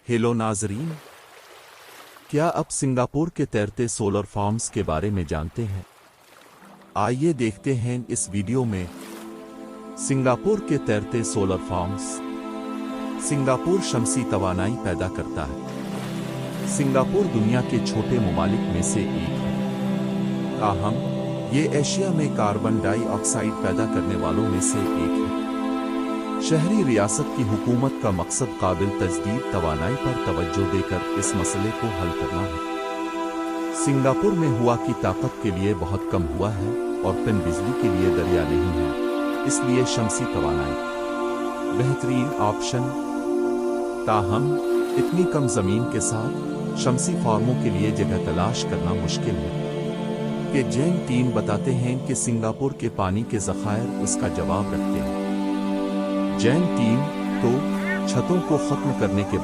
Hello नाजरीन, क्या आप सिंगापुर के तैरते सोलर फार्म्स के बारे में जानते हैं? आइए देखते हैं इस वीडियो में। सिंगापुर के तैरते सोलर फार्म्स। सिंगापुर शमसी तवानाई पैदा करता है। सिंगापुर दुनिया के छोटे ममालिक में से एक है। ताहम ये एशिया में कार्बन डाइऑक्साइड पैदा करने वालों में से एक है। शहरी रियासत की हुकूमत का मकसद काबिल तजदीद तवानाई पर तवज्जो देकर इस मसले को हल करना है। सिंगापुर में हवा की ताकत के लिए बहुत कम हुआ है और पन बिजली के लिए दरिया नहीं है, इसलिए शमसी तवानाई बेहतरीन ऑप्शन। ताहम इतनी कम जमीन के साथ शमसी फार्मों के लिए जगह तलाश करना मुश्किल है कि जैन टीम बताते हैं कि सिंगापुर के पानी के ज़खायर उसका जवाब रखते हैं। जैन टीम तो छतों को खत्म करने के